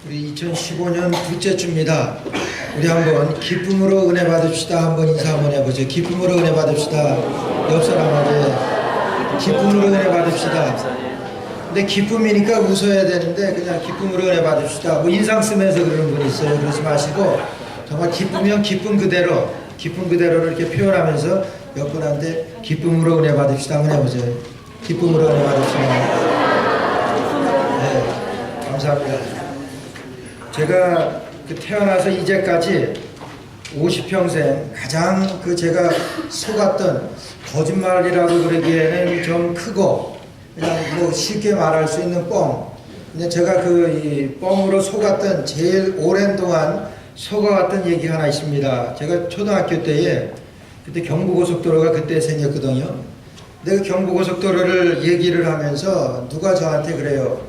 우리 2015년 둘째 주입니다. 우리 한번 기쁨으로 은혜 받읍시다. 한번 인사 한번 해보죠. 기쁨으로 은혜 받읍시다. 옆 사람에게 기쁨으로 은혜 받읍시다. 근데 기쁨이니까 웃어야 되는데 그냥 기쁨으로 은혜 받읍시다. 뭐 인상 쓰면서 그러는 분이 있어요. 그러지 마시고 정말 기쁘면 기쁨 그대로를 이렇게 표현하면서 옆 분한테 기쁨으로 은혜 받읍시다. 한번 해보죠. 기쁨으로 은혜 받읍시다. 네, 감사합니다. 제가 태어나서 이제까지 50평생 가장 제가 속았던 거짓말이라고 그러기에는 좀 크고 그냥 뭐 쉽게 말할 수 있는 뻥. 근데 제가 이 뻥으로 속았던 제일 오랜 동안 속아왔던 얘기 하나 있습니다. 제가 초등학교 때에 그때 경부고속도로가 그때 생겼거든요. 근데 그 경부고속도로를 얘기를 하면서 누가 저한테 그래요.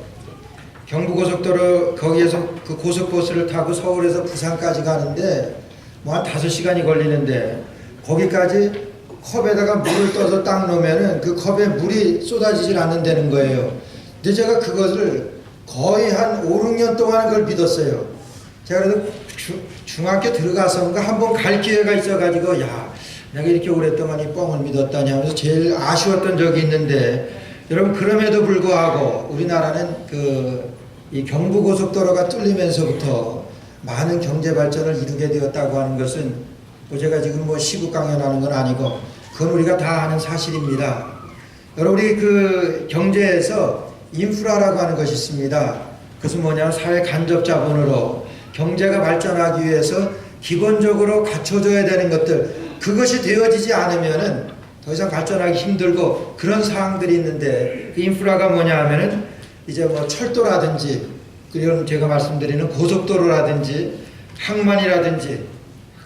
경부고속도로 거기에서 그 고속버스를 타고 서울에서 부산까지 가는데 뭐 한 5시간이 걸리는데 거기까지 컵에다가 물을 떠서 딱 놓으면은 그 컵에 물이 쏟아지질 않는다는 거예요. 근데 제가 그것을 거의 한 5, 6년 동안 그걸 믿었어요. 제가 그래도 중학교 들어가서인가 한번 갈 기회가 있어가지고 야 내가 이렇게 오랫동안 이 뻥을 믿었다니 하면서 제일 아쉬웠던 적이 있는데 여러분 그럼에도 불구하고 우리나라는 이 경부고속도로가 뚫리면서부터 많은 경제 발전을 이루게 되었다고 하는 것은 뭐 제가 지금 뭐 시국 강연하는 건 아니고 그건 우리가 다 아는 사실입니다. 여러분 우리 경제에서 인프라라고 하는 것이 있습니다. 그것은 뭐냐면 사회 간접 자본으로 경제가 발전하기 위해서 기본적으로 갖춰줘야 되는 것들 그것이 되어지지 않으면은 더 이상 발전하기 힘들고 그런 사항들이 있는데 그 인프라가 뭐냐 하면은 이제 뭐 철도라든지 그리고 제가 말씀드리는 고속도로라든지 항만이라든지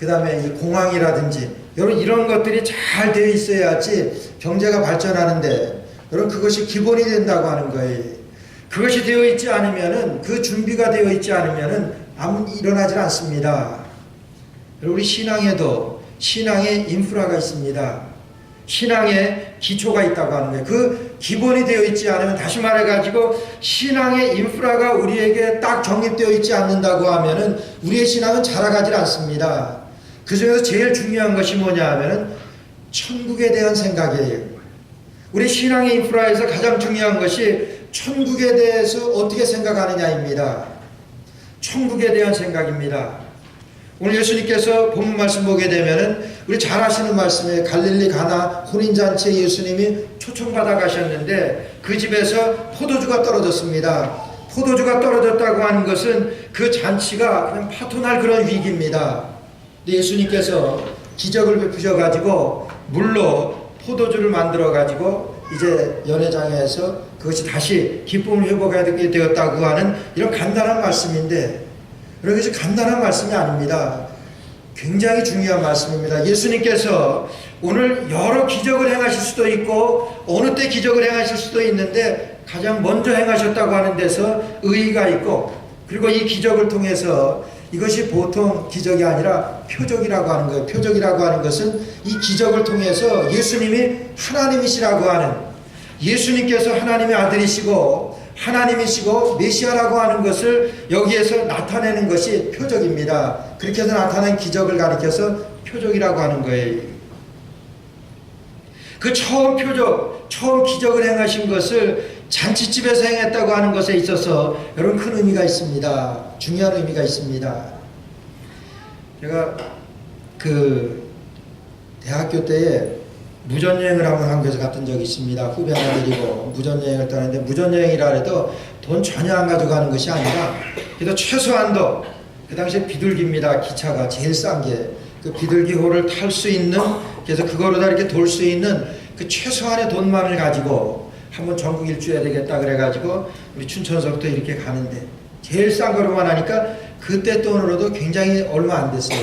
그 다음에 이 공항이라든지 여러분 이런 것들이 잘 되어 있어야지 경제가 발전하는데 여러분 그것이 기본이 된다고 하는 거예요. 그것이 되어 있지 않으면은 그 준비가 되어 있지 않으면은 아무 일어나질 않습니다. 여러분 우리 신앙에도 신앙의 인프라가 있습니다. 신앙의 기초가 있다고 하는 거예요. 그 기본이 되어 있지 않으면 다시 말해가지고 신앙의 인프라가 우리에게 딱 정립되어 있지 않는다고 하면은 우리의 신앙은 자라가질 않습니다. 그 중에서 제일 중요한 것이 뭐냐 하면은 천국에 대한 생각이에요. 우리 신앙의 인프라에서 가장 중요한 것이 천국에 대해서 어떻게 생각하느냐입니다. 천국에 대한 생각입니다. 오늘 예수님께서 본문 말씀 보게 되면은 우리 잘 아시는 말씀에 갈릴리 가나 혼인잔치에 예수님이 초청받아 가셨는데 그 집에서 포도주가 떨어졌습니다. 포도주가 떨어졌다고 하는 것은 그 잔치가 그냥 파토날 그런 위기입니다. 근데 예수님께서 기적을 베푸셔 가지고 물로 포도주를 만들어 가지고 이제 연회장에서 그것이 다시 기쁨을 회복하게 되었다고 하는 이런 간단한 말씀인데 그래서 간단한 말씀이 아닙니다. 굉장히 중요한 말씀입니다. 예수님께서 오늘 여러 기적을 행하실 수도 있고 어느 때 기적을 행하실 수도 있는데 가장 먼저 행하셨다고 하는 데서 의의가 있고 그리고 이 기적을 통해서 이것이 보통 기적이 아니라 표적이라고 하는 거예요. 표적이라고 하는 것은 이 기적을 통해서 예수님이 하나님이시라고 하는 예수님께서 하나님의 아들이시고 하나님이시고 메시아라고 하는 것을 여기에서 나타내는 것이 표적입니다. 그렇게 해서 나타난 기적을 가리켜서 표적이라고 하는 거예요. 그 처음 표적, 처음 기적을 행하신 것을 잔치집에서 행했다고 하는 것에 있어서 여러분 큰 의미가 있습니다. 중요한 의미가 있습니다. 제가 대학교 때에 무전여행을 한번 한국에서 갔던 적이 있습니다. 후배 하나 데리고 무전여행을 떠났는데 무전여행이라 해도 돈 전혀 안 가져가는 것이 아니라 그래도 최소한도 그 당시에 비둘기입니다. 기차가 제일 싼 게 그 비둘기호를 탈 수 있는 그래서 그거로 다 이렇게 돌 수 있는 그 최소한의 돈만을 가지고 한번 전국 일주해야 되겠다 그래가지고 우리 춘천서부터 이렇게 가는데 제일 싼 거로만 하니까 그때 돈으로도 굉장히 얼마 안 됐어요.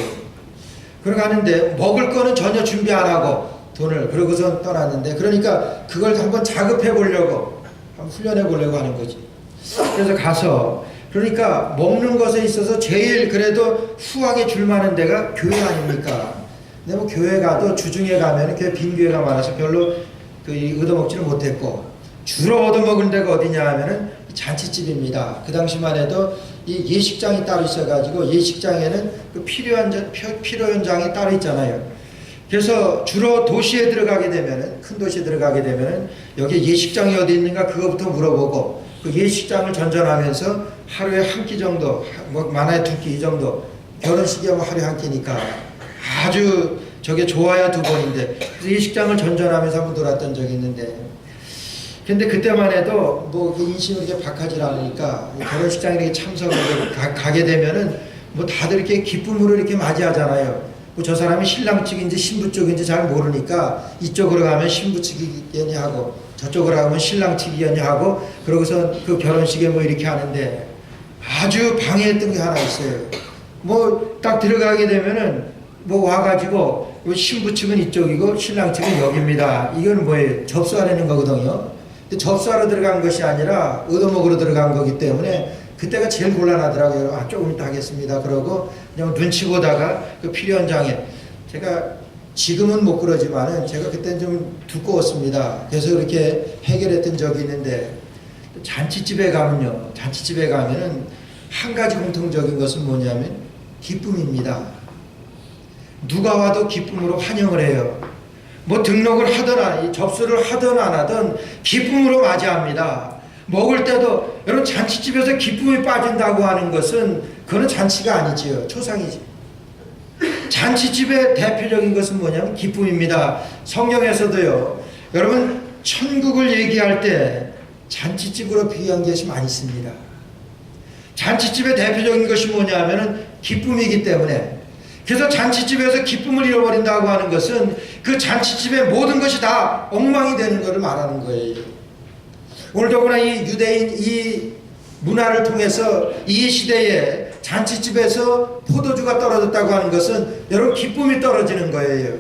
그러고 가는데 먹을 거는 전혀 준비 안 하고 돈을 그러고선 떠났는데 그러니까 그걸 한번 자급해 보려고 한번 훈련해 보려고 하는 거지. 그래서 가서 그러니까 먹는 것에 있어서 제일 그래도 후하게 줄 만한 데가 교회 아닙니까? 근데 뭐 교회 가도 주중에 가면 교회 빈 교회가 많아서 별로 얻어먹지를 못했고 주로 얻어먹은 데가 어디냐 하면은 잔치집입니다. 그 당시만 해도 이 예식장이 따로 있어가지고 예식장에는 그 필요 현장이 따로 있잖아요. 그래서 주로 도시에 들어가게 되면은, 큰 도시에 들어가게 되면은 여기 예식장이 어디 있는가 그거부터 물어보고, 그 예식장을 전전하면서 하루에 한 끼 정도, 뭐 많아야 두 끼 이 정도, 결혼식이야 뭐 하루에 한 끼니까 아주 저게 좋아야 두 번인데, 그래서 예식장을 전전하면서 한번 돌았던 적이 있는데, 근데 그때만 해도 뭐 인심이 이렇게 박하지 않으니까 결혼식장에 이렇게 참석을 가게 되면은 뭐 다들 이렇게 기쁨으로 이렇게 맞이하잖아요. 저 사람이 신랑 측인지 신부 쪽인지 잘 모르니까 이쪽으로 가면 신부 측이겠니 하고 저쪽으로 가면 신랑 측이겠니 하고, 그러고서 그 결혼식에 뭐 이렇게 하는데 아주 방해했던 게 하나 있어요. 뭐 딱 들어가게 되면은 뭐 와가지고 신부 측은 이쪽이고 신랑 측은 여기입니다. 이건 뭐예요? 접수하려는 거거든요. 근데 접수하러 들어간 것이 아니라 얻어먹으러 들어간 거기 때문에 그때가 제일 곤란하더라고요. 아, 조금 이따 하겠습니다. 그러고 그냥 눈치 보다가 그 필요 현장에, 제가 지금은 못 그러지만은 제가 그때는 좀 두꺼웠습니다. 그래서 이렇게 해결했던 적이 있는데, 잔치집에 가면요. 잔치집에 가면은 한 가지 공통적인 것은 뭐냐면 기쁨입니다. 누가 와도 기쁨으로 환영을 해요. 뭐 등록을 하든 접수를 하든 안 하든 기쁨으로 맞이합니다. 먹을 때도, 여러분 잔치집에서 기쁨이 빠진다고 하는 것은 그거는 잔치가 아니지요. 초상이지. 잔치집의 대표적인 것은 뭐냐면 기쁨입니다. 성경에서도요, 여러분 천국을 얘기할 때 잔치집으로 비유한 것이 많이 있습니다. 잔치집의 대표적인 것이 뭐냐면은 기쁨이기 때문에, 그래서 잔치집에서 기쁨을 잃어버린다고 하는 것은 그 잔치집의 모든 것이 다 엉망이 되는 것을 말하는 거예요. 오늘 더구나 이 유대인 이 문화를 통해서 이 시대에 잔치집에서 포도주가 떨어졌다고 하는 것은 여러분 기쁨이 떨어지는 거예요.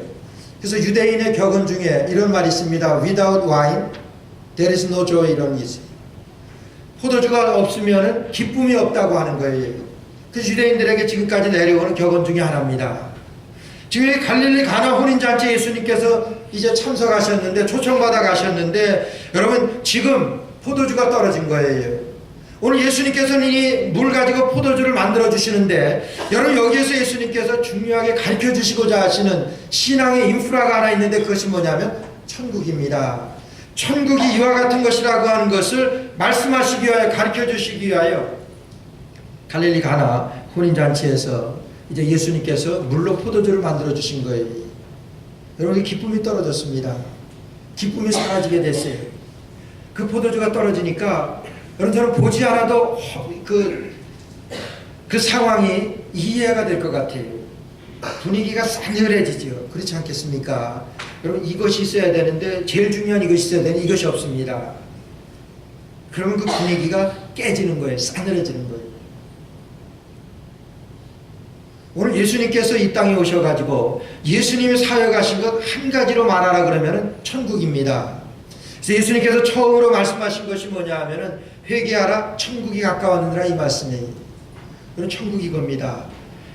그래서 유대인의 격언 중에 이런 말이 있습니다. Without wine, there is no joy. 이런 게 있어요. 포도주가 없으면 기쁨이 없다고 하는 거예요. 그래서 유대인들에게 지금까지 내려오는 격언 중에 하나입니다. 지금 갈릴리 가나 혼인잔치에 예수님께서 이제 참석하셨는데, 초청받아 가셨는데, 여러분 지금 포도주가 떨어진 거예요. 오늘 예수님께서는 이 물 가지고 포도주를 만들어 주시는데, 여러분 여기에서 예수님께서 중요하게 가르쳐 주시고자 하시는 신앙의 인프라가 하나 있는데, 그것이 뭐냐면 천국입니다. 천국이 이와 같은 것이라고 하는 것을 말씀하시기 위하여, 가르쳐 주시기 위하여 갈릴리 가나 혼인잔치에서 이제 예수님께서 물로 포도주를 만들어 주신 거예요. 여러분 기쁨이 떨어졌습니다. 기쁨이 사라지게 됐어요. 그 포도주가 떨어지니까 여러분 저는 보지 않아도 그 상황이 이해가 될 것 같아요. 분위기가 싸늘해지죠. 그렇지 않겠습니까? 여러분 이것이 있어야 되는데, 제일 중요한 이것이 있어야 되는데 이것이 없습니다. 그러면 그 분위기가 깨지는 거예요. 싸늘해지는 거예요. 오늘 예수님께서 이 땅에 오셔가지고 예수님이 사역하신 것 한 가지로 말하라 그러면은 천국입니다. 그래서 예수님께서 처음으로 말씀하신 것이 뭐냐 하면은 회개하라 천국이 가까웠느니라, 이 말씀이에요. 그건 천국이 이겁니다.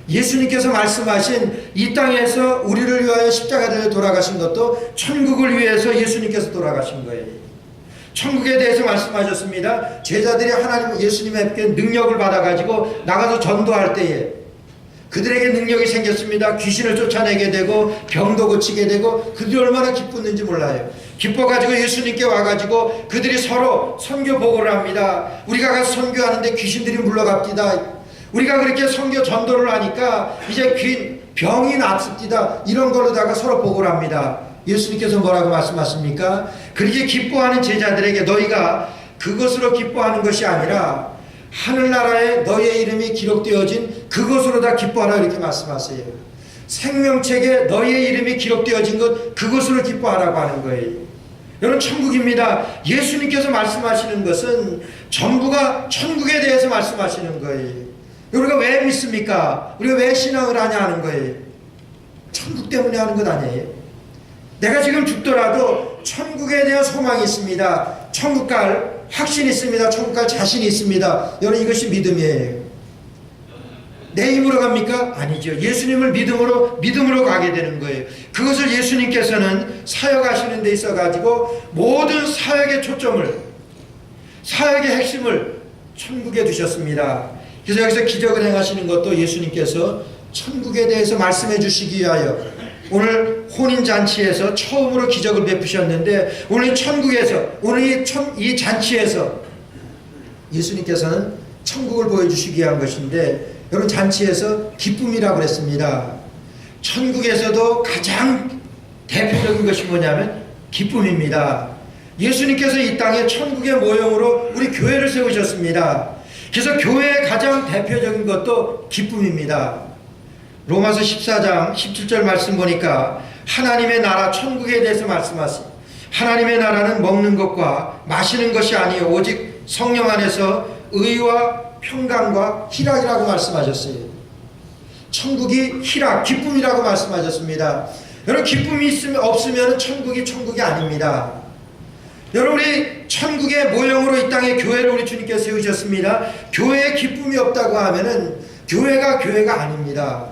예수님께서 말씀하신 이 땅에서 우리를 위하여 십자가에 돌아가신 것도 천국을 위해서 예수님께서 돌아가신 거예요. 천국에 대해서 말씀하셨습니다. 제자들이 하나님 예수님께 능력을 받아가지고 나가서 전도할 때에 그들에게 능력이 생겼습니다. 귀신을 쫓아내게 되고 병도 고치게 되고, 그들이 얼마나 기뻤는지 몰라요. 기뻐가지고 예수님께 와가지고 그들이 서로 선교 보고를 합니다. 우리가 가서 선교하는데 귀신들이 물러갑디다. 우리가 그렇게 선교 전도를 하니까 이제 병이 낫습디다. 이런 걸로다가 서로 보고를 합니다. 예수님께서 뭐라고 말씀하십니까? 그렇게 기뻐하는 제자들에게 너희가 그것으로 기뻐하는 것이 아니라 하늘나라에 너의 이름이 기록되어진 그것으로 다 기뻐하라, 이렇게 말씀하세요. 생명책에 너의 이름이 기록되어진 것, 그것으로 기뻐하라고 하는 거예요. 여러분 천국입니다. 예수님께서 말씀하시는 것은 전부가 천국에 대해서 말씀하시는 거예요. 우리가 왜 믿습니까? 우리가 왜 신앙을 하냐 하는 거예요. 천국 때문에 하는 것 아니에요. 내가 지금 죽더라도 천국에 대한 소망이 있습니다. 천국 갈 확신이 있습니다. 천국 갈 자신이 있습니다. 여러분 이것이 믿음이에요. 내 힘으로 갑니까? 아니죠. 예수님을 믿음으로 가게 되는 거예요. 그것을 예수님께서는 사역하시는 데 있어가지고 모든 사역의 초점을, 사역의 핵심을 천국에 두셨습니다. 그래서 여기서 기적을 행하시는 것도 예수님께서 천국에 대해서 말씀해 주시기 위하여 오늘 혼인잔치에서 처음으로 기적을 베푸셨는데 오늘 천국에서 오늘 이 잔치에서 예수님께서는 천국을 보여주시기 위한 것인데 여러분 잔치에서 기쁨이라고 그랬습니다. 천국에서도 가장 대표적인 것이 뭐냐면 기쁨입니다. 예수님께서 이 땅에 천국의 모형으로 우리 교회를 세우셨습니다. 그래서 교회의 가장 대표적인 것도 기쁨입니다. 로마서 14장 17절 말씀 보니까 하나님의 나라 천국에 대해서 말씀하십니다. 하나님의 나라는 먹는 것과 마시는 것이 아니요 오직 성령 안에서 의와 평강과 희락이라고 말씀하셨어요. 천국이 희락, 기쁨이라고 말씀하셨습니다. 여러분 기쁨이 없으면 천국이 아닙니다. 여러분 우리 천국의 모형으로 이 땅에 교회를 우리 주님께서 세우셨습니다. 교회에 기쁨이 없다고 하면은 교회가 아닙니다.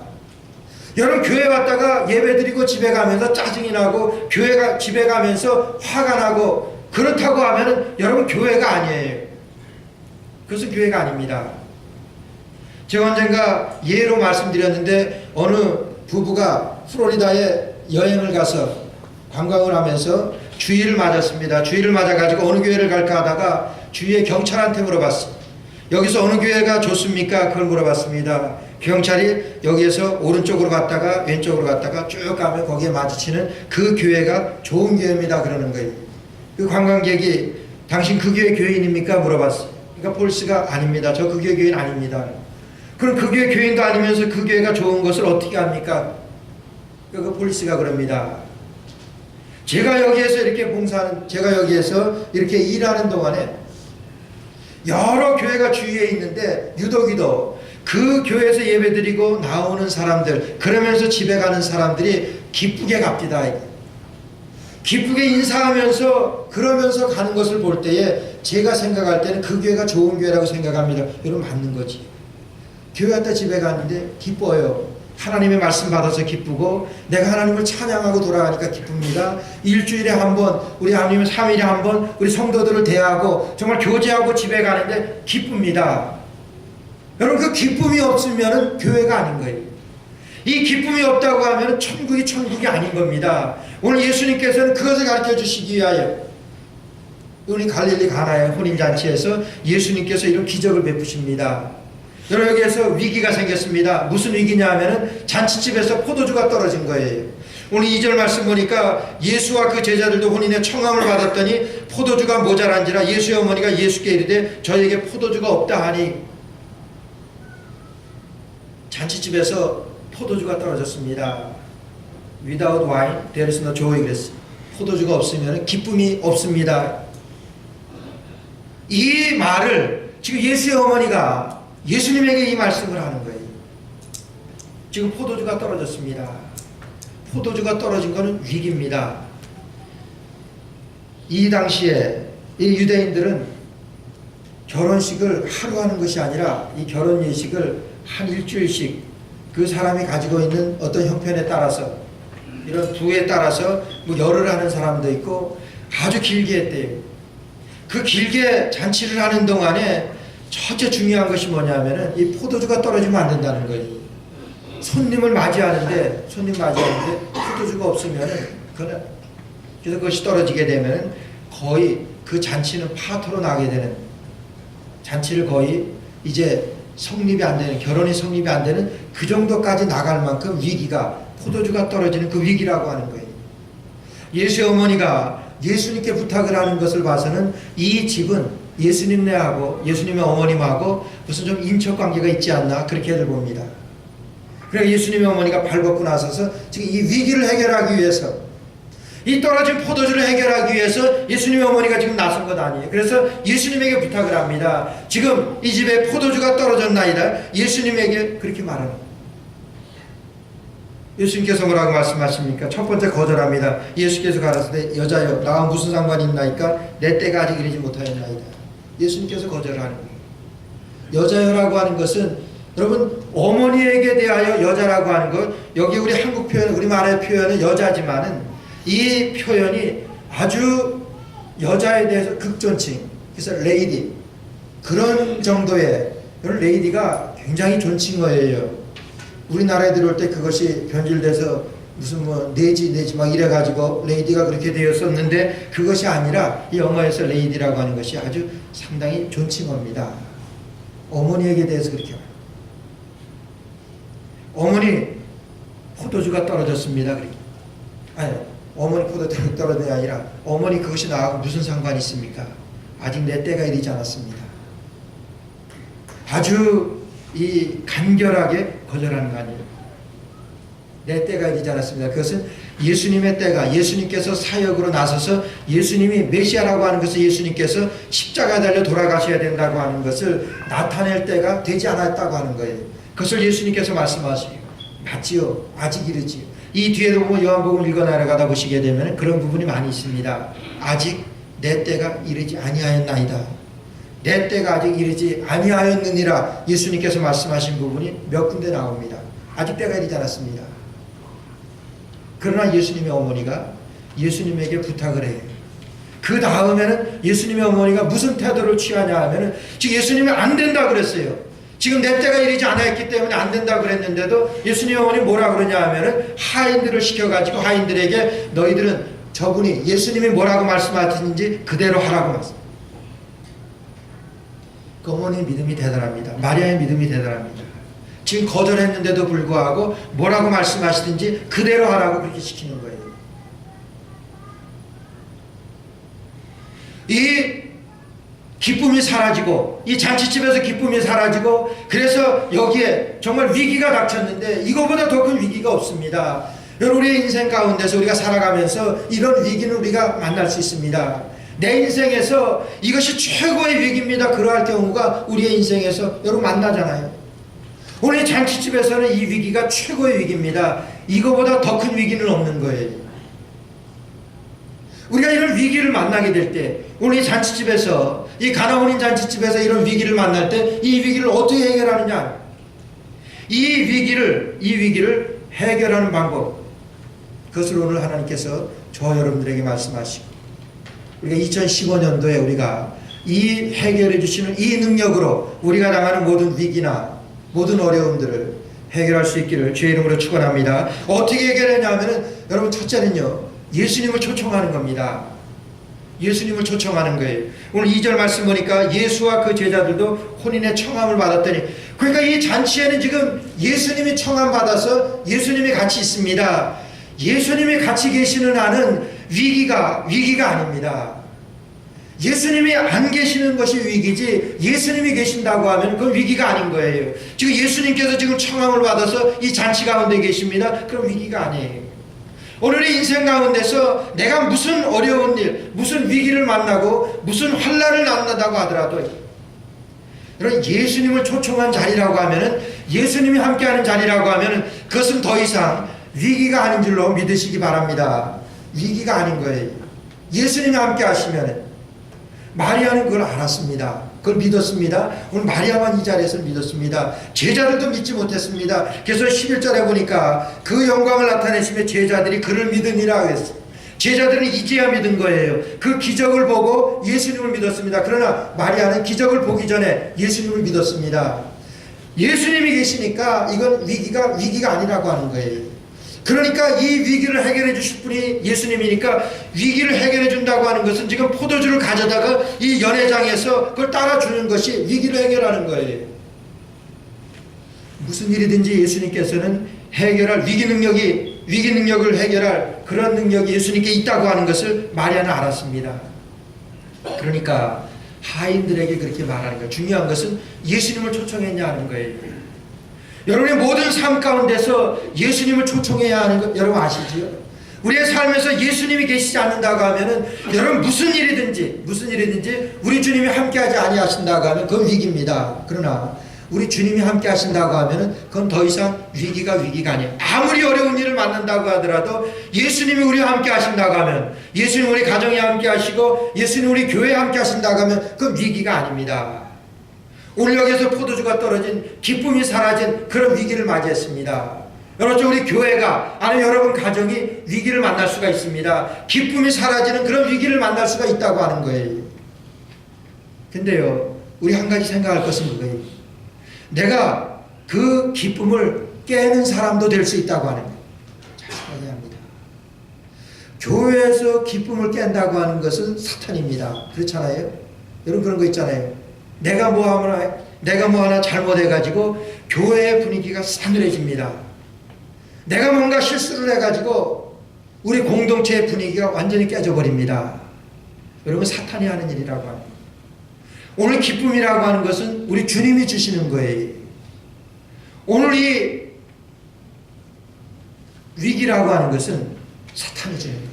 여러분 교회 왔다가 예배드리고 집에 가면서 짜증이 나고 교회가 집에 가면서 화가 나고 그렇다고 하면은 여러분 교회가 아니에요. 그것은 교회가 아닙니다. 제가 언젠가 예로 말씀드렸는데 어느 부부가 플로리다에 여행을 가서 관광을 하면서 주의를 맞았습니다. 주의를 맞아가지고 어느 교회를 갈까 하다가 주위에 경찰한테 물어봤어요. 여기서 어느 교회가 좋습니까? 그걸 물어봤습니다. 경찰이 여기에서 오른쪽으로 갔다가 왼쪽으로 갔다가 쭉 가면 거기에 마주치는 그 교회가 좋은 교회입니다. 그러는 거예요. 그 관광객이 당신 그 교회 교인입니까? 물어봤어요. 그러니까 폴스가 아닙니다. 저 그 교회 교인 아닙니다. 그럼 그 교회 교인도 아니면서 그 교회가 좋은 것을 어떻게 합니까? 그 폴스가 그럽니다. 제가 여기에서 이렇게 일하는 동안에 여러 교회가 주위에 있는데 유독 그 교회에서 예배드리고 나오는 사람들 그러면서 집에 가는 사람들이 기쁘게 갑니다. 기쁘게 인사하면서 그러면서 가는 것을 볼 때에 제가 생각할 때는 그 교회가 좋은 교회라고 생각합니다. 여러분 맞는 거지. 교회 갔다 집에 갔는데 기뻐요. 하나님의 말씀 받아서 기쁘고 내가 하나님을 찬양하고 돌아가니까 기쁩니다. 일주일에 한 번 우리 하나님은 3일에 한 번 우리 성도들을 대하고 정말 교제하고 집에 가는데 기쁩니다. 여러분 그 기쁨이 없으면 교회가 아닌 거예요. 이 기쁨이 없다고 하면 천국이 아닌 겁니다. 오늘 예수님께서는 그것을 가르쳐 주시기 위하여 우리 갈릴리 가나의 혼인잔치에서 예수님께서 이런 기적을 베푸십니다. 여러분 여기에서 위기가 생겼습니다. 무슨 위기냐 하면은 잔치집에서 포도주가 떨어진 거예요. 오늘 2절 말씀 보니까 예수와 그 제자들도 혼인의 청함을 받았더니 포도주가 모자란지라 예수의 어머니가 예수께 이르되 저에게 포도주가 없다 하니 잔치집에서 포도주가 떨어졌습니다. Without wine there is no joy 그랬어요. 포도주가 없으면 기쁨이 없습니다. 이 말을 지금 예수의 어머니가 예수님에게 이 말씀을 하는 거예요. 지금 포도주가 떨어졌습니다. 포도주가 떨어진 것은 위기입니다. 이 당시에 이 유대인들은 결혼식을 하루 하는 것이 아니라 이 결혼 예식을 한 일주일씩 그 사람이 가지고 있는 어떤 형편에 따라서 이런 부에 따라서 뭐 열흘 하는 사람도 있고 아주 길게 했대요. 그 길게 잔치를 하는 동안에 첫째 중요한 것이 뭐냐면은 이 포도주가 떨어지면 안 된다는 거예요. 손님을 맞이하는데 포도주가 없으면은 그래서 그것이 떨어지게 되면은 거의 그 잔치는 파토로 나게 되는 잔치를 거의 이제 성립이 안 되는 결혼이 성립이 안 되는 그 정도까지 나갈 만큼 위기가 포도주가 떨어지는 그 위기라고 하는 거예요. 예수의 어머니가 예수님께 부탁을 하는 것을 봐서는 이 집은 예수님네하고 예수님의 어머님하고 무슨 좀 인척관계가 있지 않나 그렇게들 봅니다. 그래서 예수님의 어머니가 발벗고 나서서 지금 이 위기를 해결하기 위해서 이 떨어진 포도주를 해결하기 위해서 예수님의 어머니가 지금 나선 것 아니에요. 그래서 예수님에게 부탁을 합니다. 지금 이 집에 포도주가 떨어졌나이다. 예수님에게 그렇게 말하는 거예요. 예수님께서 뭐라고 말씀하십니까? 첫 번째 거절합니다. 예수께서 가라사대 여자여 나와 무슨 상관이 있나이까? 내 때가 아직 이르지 못하였나이다. 예수님께서 거절하는 거예요. 여자여라고 하는 것은 여러분 어머니에게 대하여 여자라고 하는 것 여기 우리 한국 표현 우리말의 표현은 여자지만은 이 표현이 아주 여자에 대해서 극존칭 그래서 레이디 그런 정도의 여러분 레이디가 굉장히 존칭어예요. 우리나라에 들어올 때 그것이 변질돼서 무슨 뭐 내지 막 이래가지고 레이디가 그렇게 되었었는데 그것이 아니라 이 영어에서 레이디라고 하는 것이 아주 상당히 존칭어입니다. 어머니에게 대해서 그렇게 말해요. 어머니 포도주가 떨어졌습니다. 아니 어머니 포도주가 떨어진 게 아니라 어머니 그것이 나하고 무슨 상관이 있습니까? 아직 내 때가 이르지 않았습니다. 아주 이 간결하게 거절하는 거 아니에요. 내 때가 이르지 않았습니다. 그것은 예수님의 때가, 예수님께서 사역으로 나서서 예수님이 메시아라고 하는 것을 예수님께서 십자가에 달려 돌아가셔야 된다고 하는 것을 나타낼 때가 되지 않았다고 하는 거예요. 그것을 예수님께서 말씀하시고 맞지요. 아직 이르지요. 이 뒤에도 보면 요한복음 읽어 나가다 보시게 되면 그런 부분이 많이 있습니다. 아직 내 때가 이르지 아니하였나이다. 내 때가 아직 이르지 아니하였느니라 예수님께서 말씀하신 부분이 몇 군데 나옵니다. 아직 때가 이르지 않았습니다. 그러나 예수님의 어머니가 예수님에게 부탁을 해요. 그 다음에는 예수님의 어머니가 무슨 태도를 취하냐 하면은 지금 예수님이 안 된다 그랬어요. 지금 내 때가 이르지 않았기 때문에 안 된다 그랬는데도 예수님의 어머니 뭐라 그러냐 하면은 하인들을 시켜가지고 하인들에게 너희들은 저분이 예수님이 뭐라고 말씀하시는지 그대로 하라고 말씀. 그 어머니의 믿음이 대단합니다. 마리아의 믿음이 대단합니다. 지금 거절했는데도 불구하고 뭐라고 말씀하시든지 그대로 하라고 그렇게 시키는 거예요. 이 기쁨이 사라지고 이 잔치집에서 기쁨이 사라지고 그래서 여기에 정말 위기가 닥쳤는데 이거보다 더 큰 위기가 없습니다. 여러분 우리의 인생 가운데서 우리가 살아가면서 이런 위기는 우리가 만날 수 있습니다. 내 인생에서 이것이 최고의 위기입니다. 그러할 경우가 우리의 인생에서 여러분 만나잖아요. 오늘 잔치집에서는 이 위기가 최고의 위기입니다. 이거보다 더 큰 위기는 없는 거예요. 우리가 이런 위기를 만나게 될 때 오늘 이 잔치집에서 이 가나혼인 잔치집에서 이런 위기를 만날 때 이 위기를 어떻게 해결하느냐, 이 위기를 해결하는 방법, 그것을 오늘 하나님께서 저 여러분들에게 말씀하시고 우리가 2015년도에 우리가 이 해결해 주시는 이 능력으로 우리가 당하는 모든 위기나 모든 어려움들을 해결할 수 있기를 주의 이름으로 축원합니다. 어떻게 해결하냐면은 여러분 첫째는요, 예수님을 초청하는 겁니다. 예수님을 초청하는 거예요. 오늘 2절 말씀 보니까 예수와 그 제자들도 혼인의 청함을 받았더니, 그러니까 이 잔치에는 지금 예수님이 청함 받아서 예수님이 같이 있습니다. 예수님이 같이 계시는 한은 위기가 아닙니다. 예수님이 안 계시는 것이 위기지 예수님이 계신다고 하면 그건 위기가 아닌 거예요. 지금 예수님께서 지금 청함을 받아서 이 잔치 가운데 계십니다. 그럼 위기가 아니에요. 오늘의 인생 가운데서 내가 무슨 어려운 일, 무슨 위기를 만나고 무슨 환난을 만난다고 하더라도 여러분 예수님을 초청한 자리라고 하면은, 예수님이 함께하는 자리라고 하면은 그것은 더 이상 위기가 아닌 줄로 믿으시기 바랍니다. 위기가 아닌 거예요. 예수님이 함께 하시면, 마리아는 그걸 알았습니다. 그걸 믿었습니다. 오늘 마리아만 이 자리에서 믿었습니다. 제자들도 믿지 못했습니다. 그래서 11절에 보니까 그 영광을 나타내시며 제자들이 그를 믿으니라 했어요. 제자들은 이제야 믿은 거예요. 그 기적을 보고 예수님을 믿었습니다. 그러나 마리아는 기적을 보기 전에 예수님을 믿었습니다. 예수님이 계시니까 이건 위기가 아니라고 하는 거예요. 그러니까 이 위기를 해결해 주실 분이 예수님이니까 위기를 해결해 준다고 하는 것은 지금 포도주를 가져다가 이 연회장에서 그걸 따라주는 것이 위기를 해결하는 거예요. 무슨 일이든지 예수님께서는 해결할 위기 능력을 해결할 그런 능력이 예수님께 있다고 하는 것을 마리아는 알았습니다. 그러니까 하인들에게 그렇게 말하는 거예요. 중요한 것은 예수님을 초청했냐 하는 거예요. 여러분의 모든 삶 가운데서 예수님을 초청해야 하는 것 여러분 아시지요? 우리의 삶에서 예수님이 계시지 않는다고 하면은 여러분 무슨 일이든지 우리 주님이 함께하지 아니하신다고 하면 그건 위기입니다. 그러나 우리 주님이 함께 하신다고 하면은 그건 더 이상 위기가 아니에요. 아무리 어려운 일을 만난다고 하더라도 예수님이 우리와 함께 하신다고 하면, 예수님 우리 가정에 함께 하시고 예수님 우리 교회에 함께 하신다고 하면 그건 위기가 아닙니다. 오늘 여기서 포도주가 떨어진, 기쁨이 사라진 그런 위기를 맞이했습니다. 여러분 우리 교회가 아니면 여러분 가정이 위기를 만날 수가 있습니다. 기쁨이 사라지는 그런 위기를 만날 수가 있다고 하는 거예요. 근데요, 우리 한 가지 생각할 것은 그거예요. 내가 그 기쁨을 깨는 사람도 될 수 있다고 하는 거예요. 잘 생각해야 합니다. 교회에서 기쁨을 깬다고 하는 것은 사탄입니다. 그렇잖아요. 여러분 그런 거 있잖아요. 내가 뭐 하나 잘못해가지고 교회의 분위기가 싸늘해집니다. 내가 뭔가 실수를 해가지고 우리 공동체의 분위기가 완전히 깨져버립니다. 여러분 사탄이 하는 일이라고 합니다. 오늘 기쁨이라고 하는 것은 우리 주님이 주시는 거예요. 오늘 이 위기라고 하는 것은 사탄이 주는 거예요.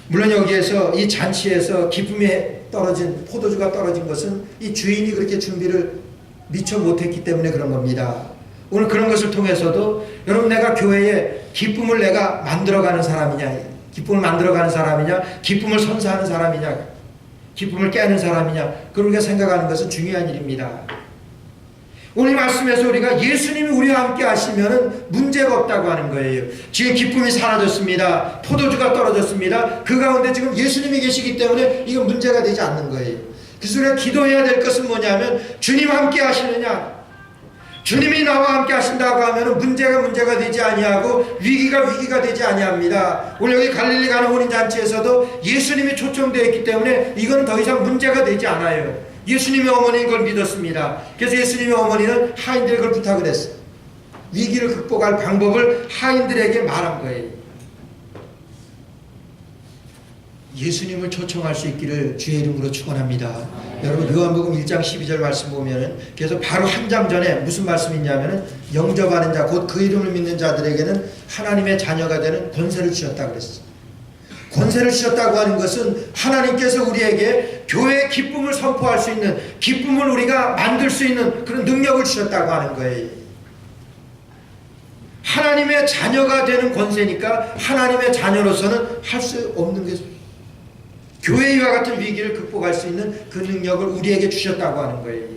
물론 여기에서 이 잔치에서 기쁨이 떨어진 포도주가 떨어진 것은 이 주인이 그렇게 준비를 미처 못했기 때문에 그런 겁니다. 오늘 그런 것을 통해서도 여러분 내가 교회에 기쁨을 내가 만들어가는 사람이냐, 기쁨을 만들어가는 사람이냐, 기쁨을 선사하는 사람이냐, 기쁨을 깨는 사람이냐, 그렇게 생각하는 것은 중요한 일입니다. 오늘 말씀에서 우리가 예수님이 우리와 함께 하시면 문제가 없다고 하는 거예요. 지금 기쁨이 사라졌습니다. 포도주가 떨어졌습니다. 그 가운데 지금 예수님이 계시기 때문에 이건 문제가 되지 않는 거예요. 그래서 우리가 기도해야 될 것은 뭐냐면 주님 함께 하시느냐, 주님이 나와 함께 하신다고 하면 문제가 되지 아니하고 위기가 되지 아니합니다. 오늘 여기 갈릴리 가나 혼인잔치에서도 예수님이 초청되어 있기 때문에 이건 더 이상 문제가 되지 않아요. 예수님의 어머니는 그걸 믿었습니다. 그래서 예수님의 어머니는 하인들에게 그걸 부탁을 했어요. 위기를 극복할 방법을 하인들에게 말한 거예요. 예수님을 초청할 수 있기를 주의 이름으로 축원합니다. 여러분 요한복음 1장 12절 말씀 보면은 그래서 바로 한 장 전에 무슨 말씀이 있냐면은 영접하는 자 곧 그 이름을 믿는 자들에게는 하나님의 자녀가 되는 권세를 주셨다고 그랬어요. 권세를 주셨다고 하는 것은 하나님께서 우리에게 교회의 기쁨을 선포할 수 있는, 기쁨을 우리가 만들 수 있는 그런 능력을 주셨다고 하는 거예요. 하나님의 자녀가 되는 권세니까 하나님의 자녀로서는 할 수 없는 것입니다. 교회와 같은 위기를 극복할 수 있는 그 능력을 우리에게 주셨다고 하는 거예요.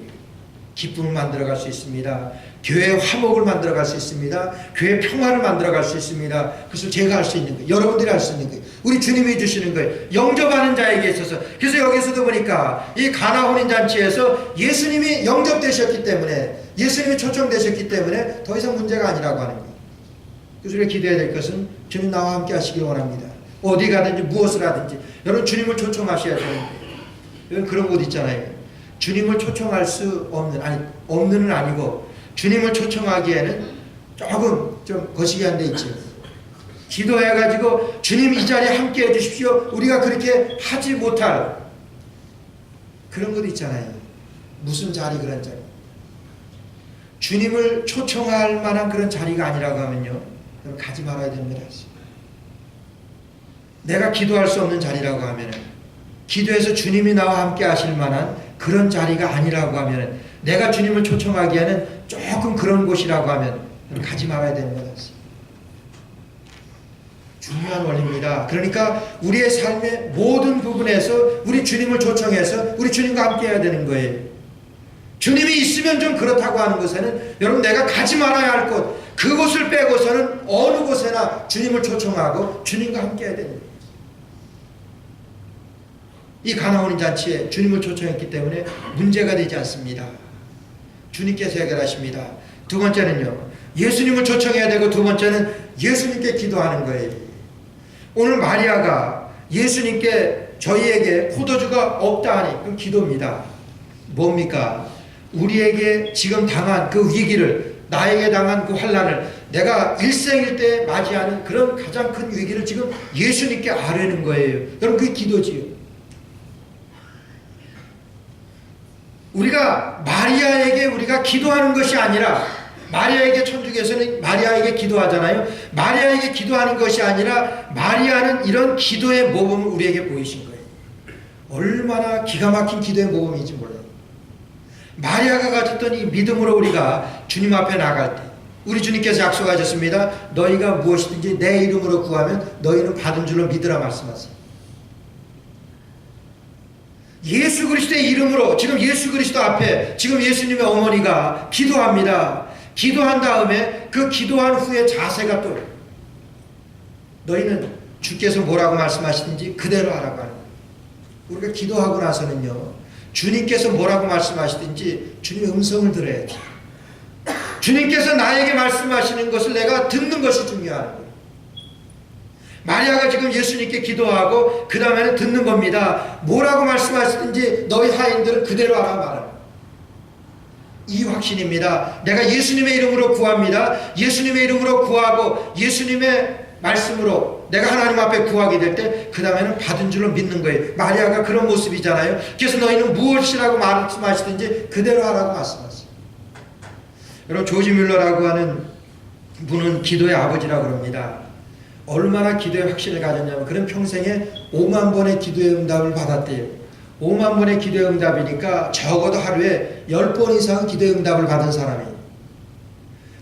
기쁨을 만들어갈 수 있습니다. 교회의 화목을 만들어갈 수 있습니다. 교회의 평화를 만들어갈 수 있습니다. 그것을 제가 할 수 있는 거예요. 여러분들이 할 수 있는 거예요. 우리 주님이 주시는 거예요. 영접하는 자에게 있어서. 그래서 여기서도 보니까 이 가나 혼인잔치에서 예수님이 영접되셨기 때문에, 예수님이 초청되셨기 때문에 더 이상 문제가 아니라고 하는 거예요. 그래서 우리가 기도해야 될 것은 주님 나와 함께 하시길 원합니다. 어디 가든지 무엇을 하든지 여러분 주님을 초청하셔야 되는데, 여러분 그런 곳 있잖아요. 주님을 초청할 수 없는, 아니 없는은 아니고 주님을 초청하기에는 조금 좀 거시기한 데 있죠. 기도해가지고 주님 이 자리에 함께 해주십시오, 우리가 그렇게 하지 못할 그런 것 있잖아요. 무슨 자리, 그런 자리, 주님을 초청할 만한 그런 자리가 아니라고 하면요, 여러분 가지 말아야 됩니다. 내가 기도할 수 없는 자리라고 하면, 기도해서 주님이 나와 함께 하실 만한 그런 자리가 아니라고 하면, 내가 주님을 초청하기에는 조금 그런 곳이라고 하면 가지 말아야 됩니다. 중요한 원리입니다. 그러니까 우리의 삶의 모든 부분에서 우리 주님을 초청해서 우리 주님과 함께 해야 되는 거예요. 주님이 있으면 좀 그렇다고 하는 것에는 여러분 내가 가지 말아야 할 곳, 그곳을 빼고서는 어느 곳에나 주님을 초청하고 주님과 함께 해야 됩니다. 이 가나 혼인잔치에 주님을 초청했기 때문에 문제가 되지 않습니다. 주님께서 해결하십니다. 두 번째는요, 예수님을 초청해야 되고, 두 번째는 예수님께 기도하는 거예요. 오늘 마리아가 예수님께 저희에게 포도주가 없다 하니 그 기도입니다. 뭡니까? 우리에게 지금 당한 그 위기를, 나에게 당한 그 환난을 내가 일생일대 맞이하는 그런 가장 큰 위기를 지금 예수님께 아뢰는 거예요. 여러분 그게 기도지요. 우리가 마리아에게 우리가 기도하는 것이 아니라, 마리아에게 천주교에서는 마리아에게 기도하잖아요. 마리아에게 기도하는 것이 아니라 마리아는 이런 기도의 모범을 우리에게 보이신 거예요. 얼마나 기가 막힌 기도의 모범인지 몰라요. 마리아가 가졌던 이 믿음으로 우리가 주님 앞에 나갈 때, 우리 주님께서 약속하셨습니다. 너희가 무엇이든지 내 이름으로 구하면 너희는 받은 줄로 믿으라 말씀하세요. 예수 그리스도의 이름으로 지금 예수 그리스도 앞에 지금 예수님의 어머니가 기도합니다. 기도한 다음에 그 기도한 후에 자세가 또, 너희는 주께서 뭐라고 말씀하시든지 그대로 하라고 하는 거예요. 우리가 기도하고 나서는요, 주님께서 뭐라고 말씀하시든지 주님의 음성을 들어야지. 주님께서 나에게 말씀하시는 것을 내가 듣는 것이 중요한 거예요. 마리아가 지금 예수님께 기도하고 그 다음에는 듣는 겁니다. 뭐라고 말씀하시든지 너희 하인들은 그대로 하라 말하라. 이 확신입니다. 내가 예수님의 이름으로 구합니다. 예수님의 이름으로 구하고 예수님의 말씀으로 내가 하나님 앞에 구하게 될 때 그 다음에는 받은 줄로 믿는 거예요. 마리아가 그런 모습이잖아요. 그래서 너희는 무엇이라고 말씀하시든지 그대로 하라고 말씀하세요. 여러분, 조지 뮬러라고 하는 분은 기도의 아버지라고 합니다. 얼마나 기도의 확신을 가졌냐면 그는 평생에 5만 번의 기도의 응답을 받았대요. 5만 번의 기도의 응답이니까 적어도 하루에 10번 이상 기도의 응답을 받은 사람이에요.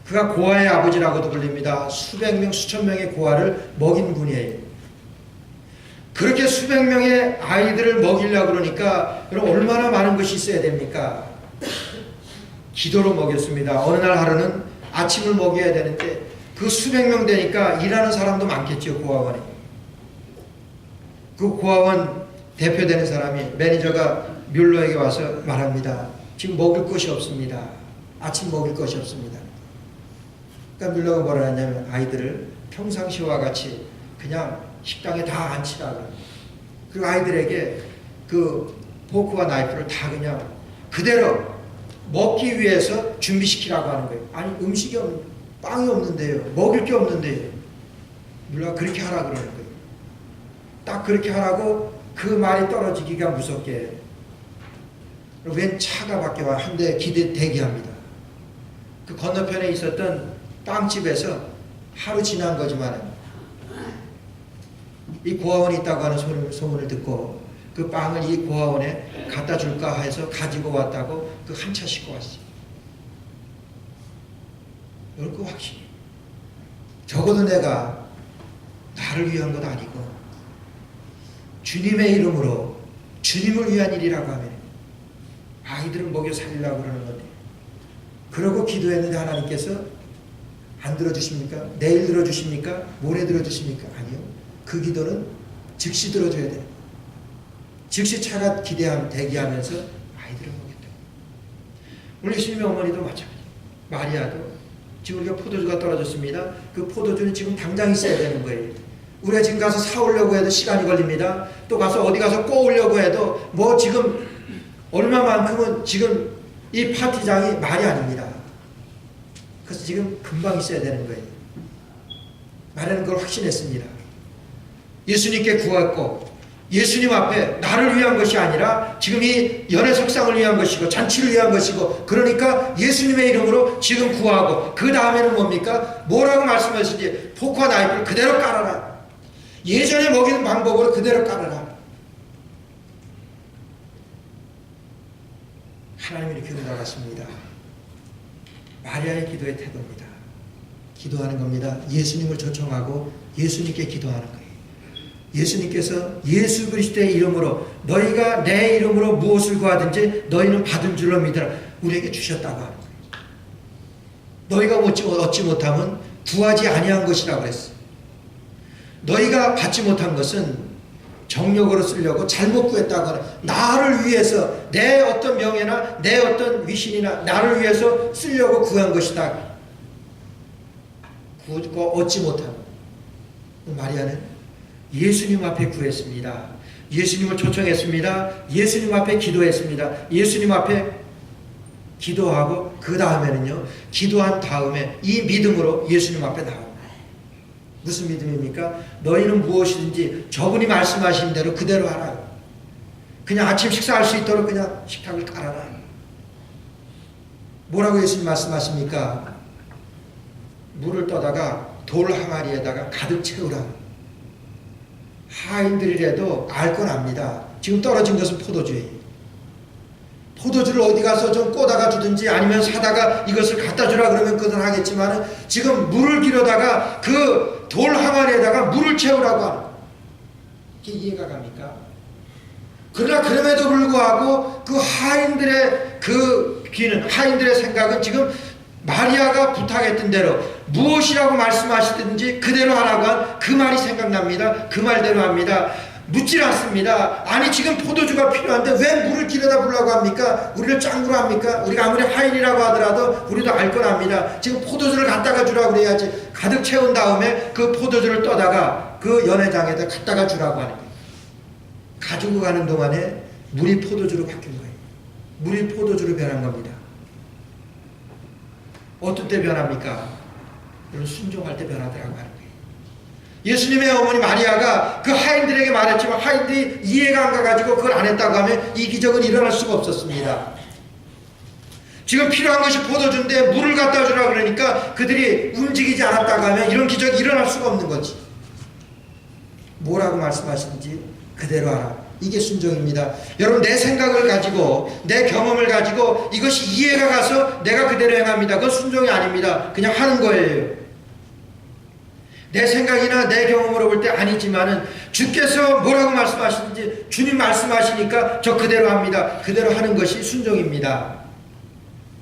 그가 고아의 아버지라고도 불립니다. 수백 명, 수천 명의 고아를 먹인 분이에요. 그렇게 수백 명의 아이들을 먹이려고 그러니까 그럼 얼마나 많은 것이 있어야 됩니까? 기도로 먹였습니다. 어느 날 하루는 아침을 먹여야 되는데 그 수백 명 되니까 일하는 사람도 많겠죠. 고아원에. 그 고아원 대표되는 사람이 매니저가 뮬러에게 와서 말합니다. 지금 먹을 것이 없습니다. 아침 먹을 것이 없습니다. 그러니까 뮬러가 뭐라 하냐면 아이들을 평상시와 같이 그냥 식당에 다 앉히라고. 그리고 아이들에게 그 포크와 나이프를 다 그냥 그대로 먹기 위해서 준비시키라고 하는 거예요. 아니 음식이 빵이 없는데요. 먹을 게 없는데요. 뮬러가 그렇게 하라고 그러는 거예요. 딱 그렇게 하라고 그 말이 떨어지기가 무섭게. 웬 차가 밖에 와 한 대 대기합니다. 그 건너편에 있었던 빵집에서 하루 지난 거지만 이 고아원이 있다고 하는 소문을 듣고 그 빵을 이 고아원에 갖다 줄까 해서 가지고 왔다고 그 한 차 싣고 왔어요. 이런 그 확신이. 적어도 내가 나를 위한 것 아니고 주님의 이름으로 주님을 위한 일이라고 하면 아이들을 먹여 살리려고 그러는 건데 그러고 기도했는데 하나님께서 안 들어주십니까? 내일 들어주십니까? 모레 들어주십니까? 아니요. 그 기도는 즉시 들어줘야 돼요. 즉시 차가 대기하면서 아이들을 먹였다. 우리 예수님의 어머니도 마찬가지. 마리아도 지금 우리가 포도주가 떨어졌습니다. 그 포도주는 지금 당장 있어야 되는 거예요. 우리가 지금 가서 사오려고 해도 시간이 걸립니다. 또 가서 어디 가서 꼬우려고 해도 뭐 지금 얼마만큼은 지금 이 파티장이 말이 아닙니다. 그래서 지금 금방 있어야 되는 거예요. 마리아는 그걸 확신했습니다. 예수님께 구했고 예수님 앞에 나를 위한 것이 아니라 지금 이 연회 석상을 위한 것이고 잔치를 위한 것이고 그러니까 예수님의 이름으로 지금 구하고 그 다음에는 뭡니까? 뭐라고 말씀하시지? 포크와 나이프를 그대로 깔아라. 예전에 먹이는 방법으로 그대로 깔아라. 하나님이 이렇게 응답하십니다. 마리아의 기도의 태도입니다. 기도하는 겁니다. 예수님을 초청하고 예수님께 기도하는 거예요. 예수님께서 예수 그리스도의 이름으로 너희가 내 이름으로 무엇을 구하든지 너희는 받은 줄로 믿으라. 우리에게 주셨다고 하는 거예요. 너희가 얻지 못하면 구하지 아니한 것이라고 그랬어요. 너희가 받지 못한 것은 정력으로 쓰려고 잘못 구했다고 하는 나를 위해서 내 어떤 명예나 내 어떤 위신이나 나를 위해서 쓰려고 구한 것이다. 구하고 얻지 못한 마리아는 예수님 앞에 구했습니다. 예수님을 초청했습니다. 예수님 앞에 기도했습니다. 예수님 앞에 기도하고 그 다음에는요. 기도한 다음에 이 믿음으로 예수님 앞에 나옵니다. 무슨 믿음입니까? 너희는 무엇이든지 저분이 말씀하신 대로 그대로 하라. 그냥 아침 식사할 수 있도록 그냥 식탁을 깔아라. 뭐라고 예수님 말씀하십니까? 물을 떠다가 돌 항아리에다가 가득 채우라. 하인들이라도 알 건 압니다. 지금 떨어진 것은 포도주예요. 포도주를 어디 가서 좀 꼬다가 주든지 아니면 사다가 이것을 갖다 주라 그러면 그건 하겠지만 지금 물을 기르다가 그 돌 항아리에다가 물을 채우라고 하는 이게 이해가 갑니까? 그러나 그럼에도 불구하고 그 하인들의 그 귀는 하인들의 생각은 지금 마리아가 부탁했던 대로 무엇이라고 말씀하시든지 그대로 하라고 한 그 말이 생각납니다. 그 말대로 합니다. 묻질 않습니다. 아니 지금 포도주가 필요한데 왜 물을 길어다 부으려고 합니까? 우리를 짱구로 합니까? 우리가 아무리 하인이라고 하더라도 우리도 알 건 압니다. 지금 포도주를 갖다가 주라고 그래야지. 가득 채운 다음에 그 포도주를 떠다가 그 연회장에다 갖다가 주라고 하는 거예요. 가지고 가는 동안에 물이 포도주로 바뀐 거예요. 물이 포도주로 변한 겁니다. 어떤 때 변합니까? 여러분 순종할 때 변하더라고 하는 거예요. 예수님의 어머니 마리아가 그 하인들에게 말했지만 하인들이 이해가 안 가가지고 그걸 안 했다고 하면 이 기적은 일어날 수가 없었습니다. 지금 필요한 것이 포도주인데 물을 갖다 주라 그러니까 그들이 움직이지 않았다고 하면 이런 기적이 일어날 수가 없는 거지. 뭐라고 말씀하시는지 그대로 하라. 이게 순종입니다. 여러분 내 생각을 가지고 내 경험을 가지고 이것이 이해가 가서 내가 그대로 행합니다. 그건 순종이 아닙니다. 그냥 하는 거예요. 내 생각이나 내 경험으로 볼 때 아니지만은 주께서 뭐라고 말씀하시는지 주님 말씀하시니까 저 그대로 합니다. 그대로 하는 것이 순종입니다.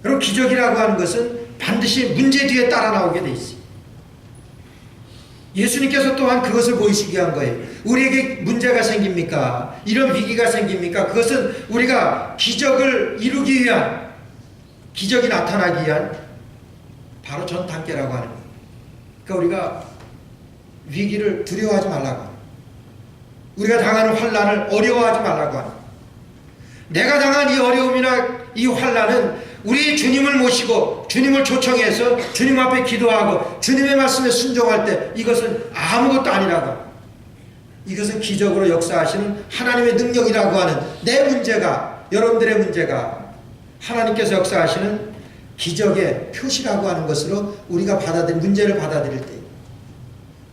여러분 기적이라고 하는 것은 반드시 문제 뒤에 따라 나오게 돼 있어요. 예수님께서 또한 그것을 보이시게 한 거예요. 우리에게 문제가 생깁니까? 이런 위기가 생깁니까? 그것은 우리가 기적을 이루기 위한, 기적이 나타나기 위한 바로 전 단계라고 하는 거예요. 그러니까 우리가 위기를 두려워하지 말라고 하는, 우리가 당하는 환난을 어려워하지 말라고 하는, 내가 당한 이 어려움이나 이 환난은 우리 주님을 모시고 주님을 초청해서 주님 앞에 기도하고 주님의 말씀에 순종할 때 이것은 아무것도 아니라고, 이것은 기적으로 역사하시는 하나님의 능력이라고 하는, 내 문제가, 여러분들의 문제가 하나님께서 역사하시는 기적의 표시라고 하는 것으로 우리가 문제를 받아들일 때,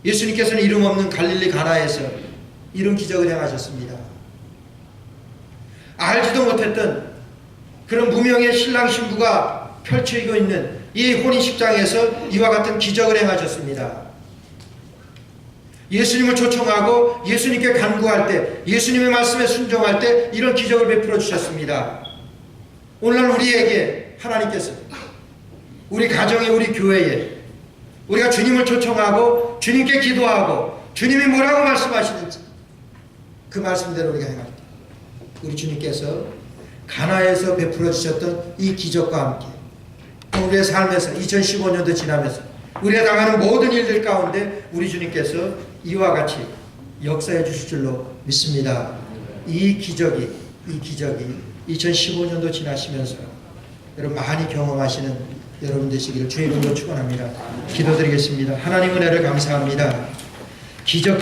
예수님께서는 이름 없는 갈릴리 가나에서 이런 기적을 행하셨습니다. 알지도 못했던 그런 무명의 신랑 신부가 펼쳐지고 있는 이 혼인식장에서 이와 같은 기적을 행하셨습니다. 예수님을 초청하고 예수님께 간구할 때, 예수님의 말씀에 순종할 때 이런 기적을 베풀어 주셨습니다. 오늘날 우리에게 하나님께서 우리 가정에, 우리 교회에 우리가 주님을 초청하고 주님께 기도하고 주님이 뭐라고 말씀하시는지 그 말씀대로 우리가 행할 때 우리 주님께서 가나에서 베풀어 주셨던 이 기적과 함께 우리의 삶에서 2015년도 지나면서 우리가 당하는 모든 일들 가운데 우리 주님께서 이와 같이 역사해 주실 줄로 믿습니다. 이 기적이 2015년도 지나시면서 여러분 많이 경험하시는 여러분 되시기를 주의 이름으로 축원합니다. 기도드리겠습니다. 하나님 은혜를 감사합니다. 기적